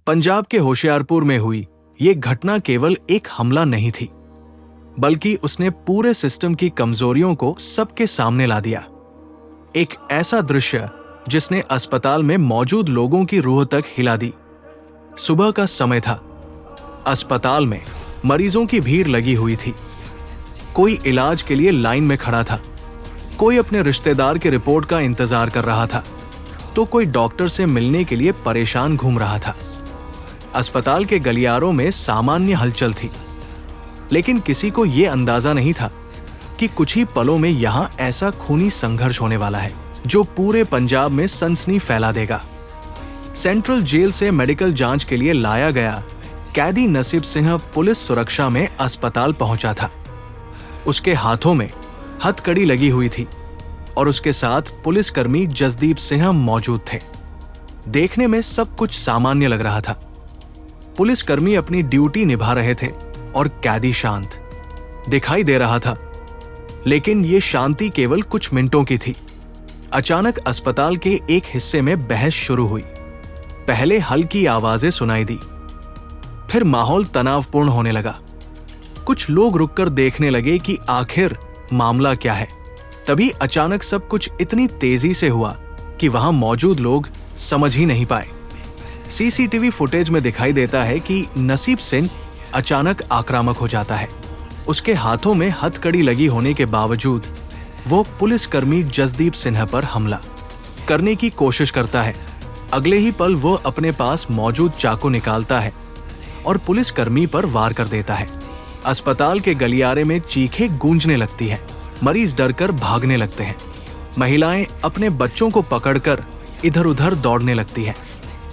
पंजाब के होशियारपुर में हुई ये घटना केवल एक हमला नहीं थी, बल्कि उसने पूरे सिस्टम की कमजोरियों को सबके सामने ला दिया। एक ऐसा दृश्य जिसने अस्पताल में मौजूद लोगों की रूह तक हिला दी। सुबह का समय था। अस्पताल में मरीजों की भीड़ लगी हुई थी। कोई इलाज के लिए लाइन में खड़ा था, कोई अपने रिश्तेदार की रिपोर्ट का इंतजार कर रहा था, तो कोई डॉक्टर से मिलने के लिए परेशान घूम रहा था। अस्पताल के गलियारों में सामान्य हलचल थी, लेकिन किसी को यह अंदाजा नहीं था कि कुछ ही पलों में यहां ऐसा खूनी संघर्ष होने वाला है जो पूरे पंजाब में सनसनी फैला देगा। सेंट्रल जेल से मेडिकल जांच के लिए लाया गया कैदी नसीब सिंह पुलिस सुरक्षा में अस्पताल पहुंचा था। उसके हाथों में हथकड़ी लगी हुई थी और उसके साथ पुलिसकर्मी जसदीप सिंह मौजूद थे। देखने में सब कुछ सामान्य लग रहा था। पुलिसकर्मी अपनी ड्यूटी निभा रहे थे और कैदी शांत दिखाई दे रहा था, लेकिन ये शांति केवल कुछ मिनटों की थी। अचानक अस्पताल के एक हिस्से में बहस शुरू हुई। पहले हल्की आवाजें सुनाई दी, फिर माहौल तनावपूर्ण होने लगा। कुछ लोग रुककर देखने लगे कि आखिर मामला क्या है। तभी अचानक सब कुछ इतनी तेजी से हुआ कि वहां मौजूद लोग समझ ही नहीं पाए। सीसीटीवी फुटेज में दिखाई देता है कि नसीब सिंह अचानक आक्रामक हो जाता है। उसके हाथों में हथकड़ी लगी होने के बावजूद वो पुलिसकर्मी जसदीप सिन्हा पर हमला करने की कोशिश करता है। अगले ही पल वो अपने पास मौजूद चाकू निकालता है और पुलिसकर्मी पर वार कर देता है। अस्पताल के गलियारे में चीखें गूंजने लगती हैं। मरीज डरकर भागने लगते हैं। महिलाएं अपने बच्चों को पकड़कर इधर उधर दौड़ने लगती हैं।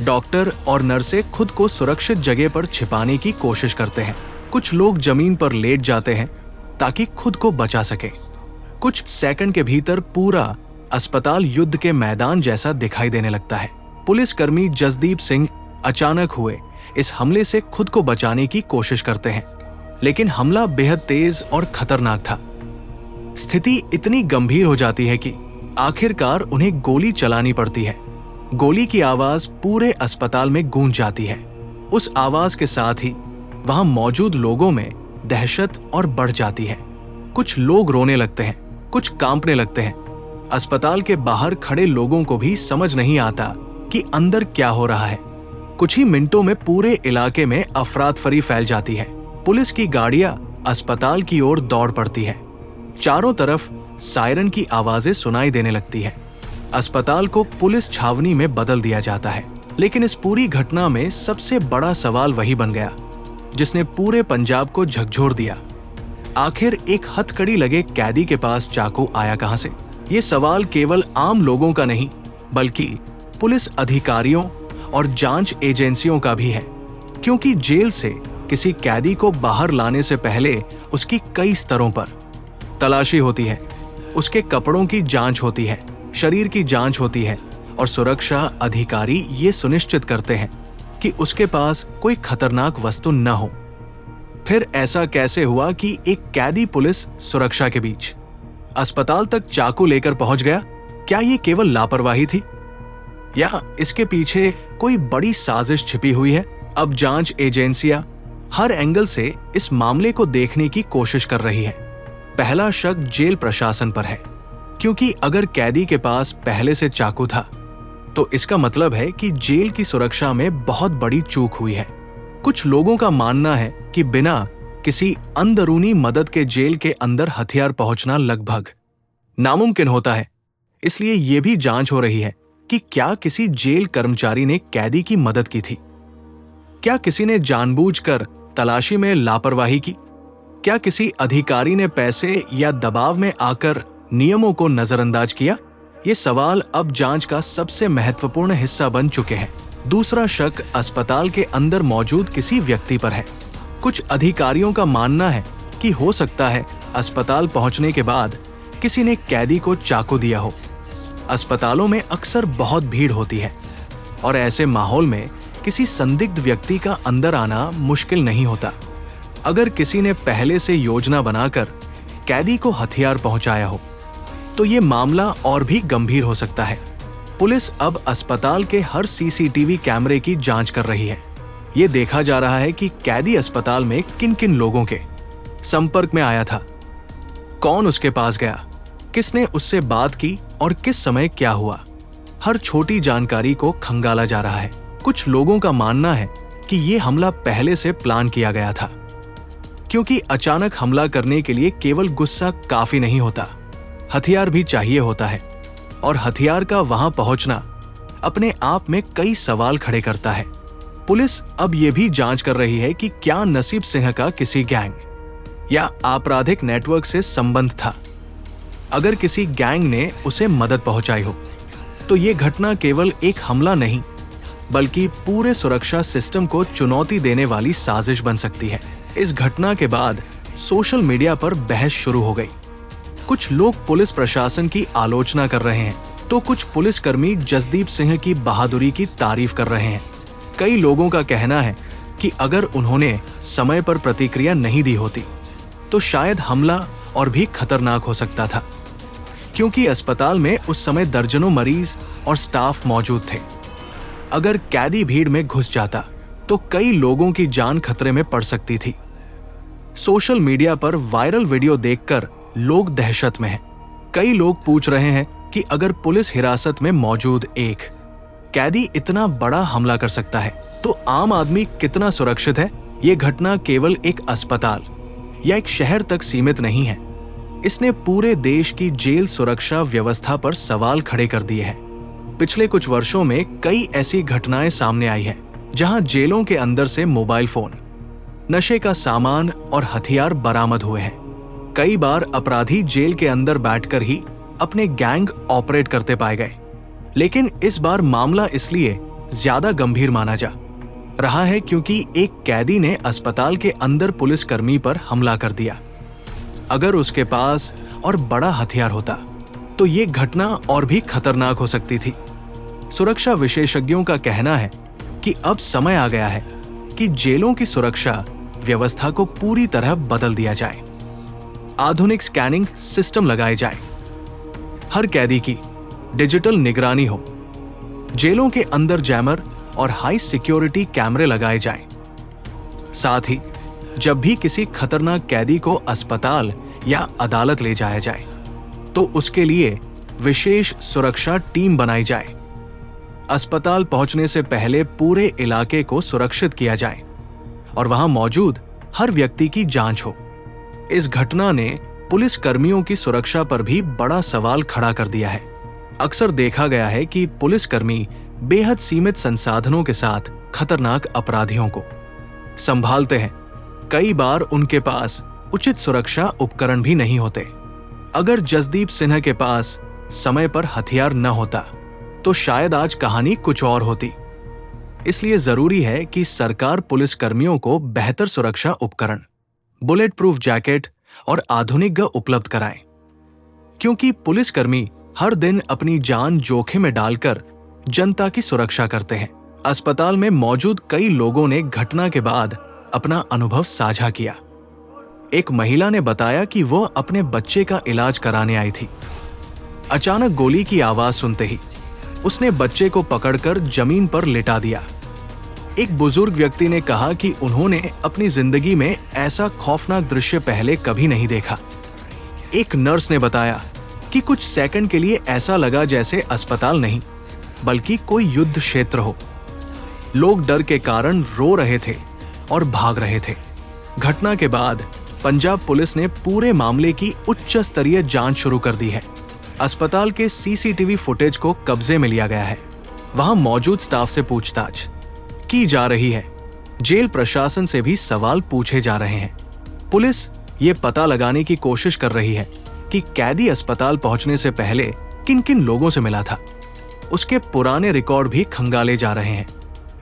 डॉक्टर और नर्सें खुद को सुरक्षित जगह पर छिपाने की कोशिश करते हैं। कुछ लोग जमीन पर लेट जाते हैं ताकि खुद को बचा सके। कुछ सेकंड के भीतर पूरा अस्पताल युद्ध के मैदान जैसा दिखाई देने लगता है। पुलिसकर्मी जसदीप सिंह अचानक हुए इस हमले से खुद को बचाने की कोशिश करते हैं, लेकिन हमला बेहद तेज और खतरनाक था। स्थिति इतनी गंभीर हो जाती है कि आखिरकार उन्हें गोली चलानी पड़ती है। गोली की आवाज पूरे अस्पताल में गूंज जाती है। उस आवाज के साथ ही वहां मौजूद लोगों में दहशत और बढ़ जाती है। कुछ लोग रोने लगते हैं, कुछ कांपने लगते हैं। अस्पताल के बाहर खड़े लोगों को भी समझ नहीं आता कि अंदर क्या हो रहा है। कुछ ही मिनटों में पूरे इलाके में अफरातफरी फैल जाती है। पुलिस की गाड़ियां अस्पताल की ओर दौड़ पड़ती है। चारों तरफ सायरन की आवाजें सुनाई देने लगती है। अस्पताल को पुलिस छावनी में बदल दिया जाता है। लेकिन इस पूरी घटना में सबसे बड़ा सवाल वही बन गया जिसने पूरे पंजाब को झकझोर दिया। आखिर एक हथकड़ी लगे कैदी के पास चाकू आया कहां से? ये सवाल केवल आम लोगों का नहीं, बल्कि पुलिस अधिकारियों और जांच एजेंसियों का भी है, क्योंकि जेल से किसी कैदी को बाहर लाने से पहले उसकी कई स्तरों पर तलाशी होती है। उसके कपड़ों की जांच होती है, शरीर की जांच होती है और सुरक्षा अधिकारी ये सुनिश्चित करते हैं कि उसके पास कोई खतरनाक वस्तु न हो। फिर ऐसा कैसे हुआ कि एक कैदी पुलिस सुरक्षा के बीच अस्पताल तक चाकू लेकर पहुंच गया? क्या ये केवल लापरवाही थी या इसके पीछे कोई बड़ी साजिश छिपी हुई है? अब जांच एजेंसियां हर एंगल से इस मामले को देखने की कोशिश कर रही है। पहला शक जेल प्रशासन पर है, क्योंकि अगर कैदी के पास पहले से चाकू था तो इसका मतलब है कि जेल की सुरक्षा में बहुत बड़ी चूक हुई है। कुछ लोगों का मानना है कि बिना किसी अंदरूनी मदद के जेल के अंदर हथियार पहुंचना लगभग नामुमकिन होता है। इसलिए यह भी जांच हो रही है कि क्या किसी जेल कर्मचारी ने कैदी की मदद की थी? क्या किसी ने जानबूझकर तलाशी में लापरवाही की? क्या किसी अधिकारी ने पैसे या दबाव में आकर नियमों को नजरअंदाज किया? ये सवाल अब जांच का सबसे महत्वपूर्ण हिस्सा बन चुके हैं। दूसरा शक अस्पताल के अंदर मौजूद किसी व्यक्ति पर है। कुछ अधिकारियों का मानना है कि हो सकता है अस्पताल पहुंचने के बाद किसी ने कैदी को चाकू दिया हो। अस्पतालों में अक्सर बहुत भीड़ होती है और ऐसे माहौल में किसी संदिग्ध व्यक्ति का अंदर आना मुश्किल नहीं होता। अगर किसी ने पहले से योजना बनाकर कैदी को हथियार पहुंचाया हो तो ये मामला और भी गंभीर हो सकता है। पुलिस अब अस्पताल के हर सीसीटीवी कैमरे की जांच कर रही है। ये देखा जा रहा है कि कैदी अस्पताल में किन किन लोगों के संपर्क में आया था, कौन उसके पास गया, किसने उससे बात की और किस समय क्या हुआ। हर छोटी जानकारी को खंगाला जा रहा है। कुछ लोगों का मानना है कि यह हमला पहले से प्लान किया गया था, क्योंकि अचानक हमला करने के लिए केवल गुस्सा काफी नहीं होता, हथियार भी चाहिए होता है। और हथियार का वहां पहुंचना अपने आप में कई सवाल खड़े करता है। पुलिस अब यह भी जांच कर रही है कि क्या नसीब सिंह का किसी गैंग या आपराधिक नेटवर्क से संबंध था। अगर किसी गैंग ने उसे मदद पहुंचाई हो तो ये घटना केवल एक हमला नहीं बल्कि पूरे सुरक्षा सिस्टम को चुनौती देने वाली साजिश बन सकती है। इस घटना के बाद सोशल मीडिया पर बहस शुरू हो गई। कुछ लोग पुलिस प्रशासन की आलोचना कर रहे हैं तो कुछ पुलिसकर्मी जसदीप सिंह की बहादुरी की तारीफ कर रहे हैं। कई लोगों का कहना है कि अगर उन्होंने समय पर प्रतिक्रिया नहीं दी होती तो शायद हमला और भी खतरनाक हो सकता था, क्योंकि अस्पताल में उस समय दर्जनों मरीज और स्टाफ मौजूद थे। अगर कैदी भीड़ में घुस जाता तो कई लोगों की जान खतरे में पड़ सकती थी। सोशल मीडिया पर वायरल वीडियो देखकर लोग दहशत में हैं। कई लोग पूछ रहे हैं कि अगर पुलिस हिरासत में मौजूद एक कैदी इतना बड़ा हमला कर सकता है तो आम आदमी कितना सुरक्षित है। यह घटना केवल एक अस्पताल या एक शहर तक सीमित नहीं है, इसने पूरे देश की जेल सुरक्षा व्यवस्था पर सवाल खड़े कर दिए हैं। पिछले कुछ वर्षों में कई ऐसी घटनाएं सामने आई हैं जहां जेलों के अंदर से मोबाइल फोन, नशे का सामान और हथियार बरामद हुए हैं। कई बार अपराधी जेल के अंदर बैठकर ही अपने गैंग ऑपरेट करते पाए गए, लेकिन इस बार मामला इसलिए ज्यादा गंभीर माना जा रहा है क्योंकि एक कैदी ने अस्पताल के अंदर पुलिसकर्मी पर हमला कर दिया। अगर उसके पास और बड़ा हथियार होता तो ये घटना और भी खतरनाक हो सकती थी। सुरक्षा विशेषज्ञों का कहना है कि अब समय आ गया है कि जेलों की सुरक्षा व्यवस्था को पूरी तरह बदल दिया जाए। आधुनिक स्कैनिंग सिस्टम लगाए जाए, हर कैदी की डिजिटल निगरानी हो, जेलों के अंदर जैमर और हाई सिक्योरिटी कैमरे लगाए जाएं। साथ ही जब भी किसी खतरनाक कैदी को अस्पताल या अदालत ले जाया जाए तो उसके लिए विशेष सुरक्षा टीम बनाई जाए। अस्पताल पहुंचने से पहले पूरे इलाके को सुरक्षित किया जाए और वहां मौजूद हर व्यक्ति की जांच हो। इस घटना ने पुलिस कर्मियों की सुरक्षा पर भी बड़ा सवाल खड़ा कर दिया है। अक्सर देखा गया है कि पुलिसकर्मी बेहद सीमित संसाधनों के साथ खतरनाक अपराधियों को संभालते हैं। कई बार उनके पास उचित सुरक्षा उपकरण भी नहीं होते। अगर जसदीप सिन्हा के पास समय पर हथियार न होता तो शायद आज कहानी कुछ और होती। इसलिए जरूरी है कि सरकार पुलिसकर्मियों को बेहतर सुरक्षा उपकरण, बुलेट प्रूफ जैकेट और आधुनिक गन उपलब्ध कराए, क्योंकि पुलिसकर्मी हर दिन अपनी जान जोखिम में डालकर जनता की सुरक्षा करते हैं। अस्पताल में मौजूद कई लोगों ने घटना के बाद अपना अनुभव साझा किया। एक महिला ने बताया कि वो अपने बच्चे का इलाज कराने आई थी। अचानक गोली की आवाज सुनते ही उसने बच्चे को पकड़कर जमीन पर लिटा दिया। एक बुजुर्ग व्यक्ति ने कहा कि उन्होंने अपनी जिंदगी में ऐसा खौफनाक दृश्य पहले कभी नहीं देखा। एक नर्स ने बताया कि कुछ सेकंड के लिए ऐसा लगा जैसे अस्पताल नहीं बल्कि कोई युद्ध क्षेत्र हो। लोग डर के कारण रो रहे थे और भाग रहे थे। घटना के बाद पंजाब पुलिस ने पूरे मामले की उच्च स्तरीय जांच शुरू कर दी है। अस्पताल के सीसीटीवी फुटेज को कब्जे में लिया गया है। वहां मौजूद स्टाफ से पूछताछ की जा रही है। जेल प्रशासन से भी सवाल पूछे जा रहे हैं। पुलिस ये पता लगाने की कोशिश कर रही है कि कैदी अस्पताल पहुंचने से पहले किन किन लोगों से मिला था। उसके पुराने रिकॉर्ड भी खंगाले जा रहे हैं।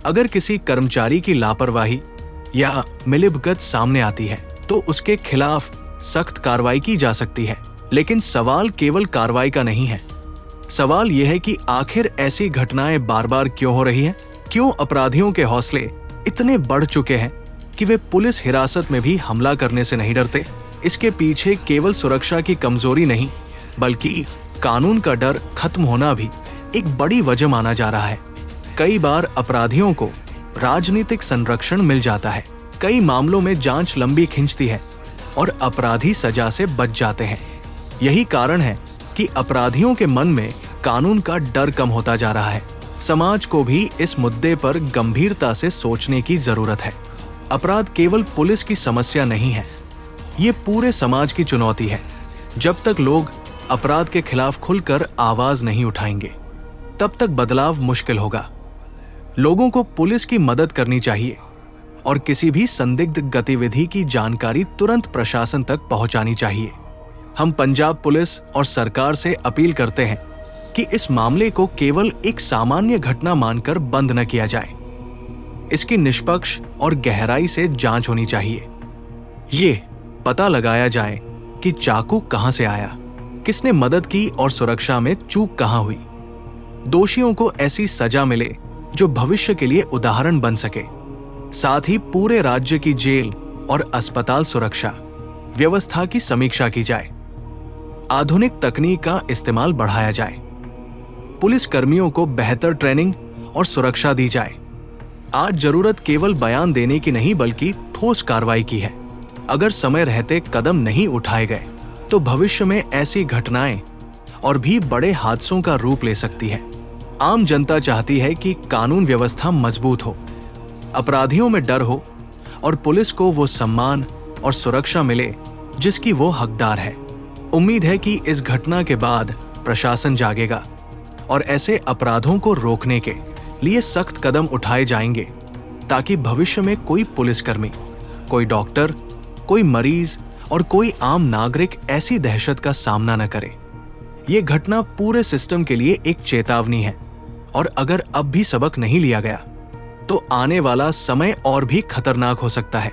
अगर किसी कर्मचारी की लापरवाही या मिलीभगत सामने आती है तो उसके खिलाफ सख्त कार्रवाई की जा सकती है। लेकिन सवाल केवल कार्रवाई का नहीं है। सवाल यह है कि आखिर ऐसी घटनाएं बार बार क्यों हो रही हैं? क्यों अपराधियों के हौसले इतने बढ़ चुके हैं कि वे पुलिस हिरासत में भी हमला करने से नहीं डरते? इसके पीछे केवल सुरक्षा की कमजोरी नहीं बल्कि कानून का डर खत्म होना भी एक बड़ी वजह माना जा रहा है। कई बार अपराधियों को राजनीतिक संरक्षण मिल जाता है। कई मामलों में जांच लंबी खिंचती है और अपराधी सजा से बच जाते हैं। यही कारण है कि अपराधियों के मन में कानून का डर कम होता जा रहा है। समाज को भी इस मुद्दे पर गंभीरता से सोचने की जरूरत है। अपराध केवल पुलिस की समस्या नहीं है, ये पूरे समाज की चुनौती है। जब तक लोग अपराध के खिलाफ खुलकर आवाज नहीं उठाएंगे, तब तक बदलाव मुश्किल होगा। लोगों को पुलिस की मदद करनी चाहिए और किसी भी संदिग्ध गतिविधि की जानकारी तुरंत प्रशासन तक पहुंचानी चाहिए। हम पंजाब पुलिस और सरकार से अपील करते हैं कि इस मामले को केवल एक सामान्य घटना मानकर बंद न किया जाए। इसकी निष्पक्ष और गहराई से जांच होनी चाहिए। ये पता लगाया जाए कि चाकू कहां से आया, किसने मदद की और सुरक्षा में चूक कहां हुई। दोषियों को ऐसी सजा मिले जो भविष्य के लिए उदाहरण बन सके। साथ ही पूरे राज्य की जेल और अस्पताल सुरक्षा व्यवस्था की समीक्षा की जाए। आधुनिक तकनीक का इस्तेमाल बढ़ाया जाए। पुलिस कर्मियों को बेहतर ट्रेनिंग और सुरक्षा दी जाए। आज जरूरत केवल बयान देने की नहीं बल्कि ठोस कार्रवाई की है। अगर समय रहते कदम नहीं उठाए गए तो भविष्य में ऐसी घटनाएं और भी बड़े हादसों का रूप ले सकती है। आम जनता चाहती है कि कानून व्यवस्था मजबूत हो, अपराधियों में डर हो और पुलिस को वो सम्मान और सुरक्षा मिले जिसकी वो हकदार है। उम्मीद है कि इस घटना के बाद प्रशासन जागेगा और ऐसे अपराधों को रोकने के लिए सख्त कदम उठाए जाएंगे, ताकि भविष्य में कोई पुलिसकर्मी, कोई डॉक्टर, कोई मरीज और कोई आम नागरिक ऐसी दहशत का सामना न करे। ये घटना पूरे सिस्टम के लिए एक चेतावनी है और अगर अब भी सबक नहीं लिया गया तो आने वाला समय और भी खतरनाक हो सकता है।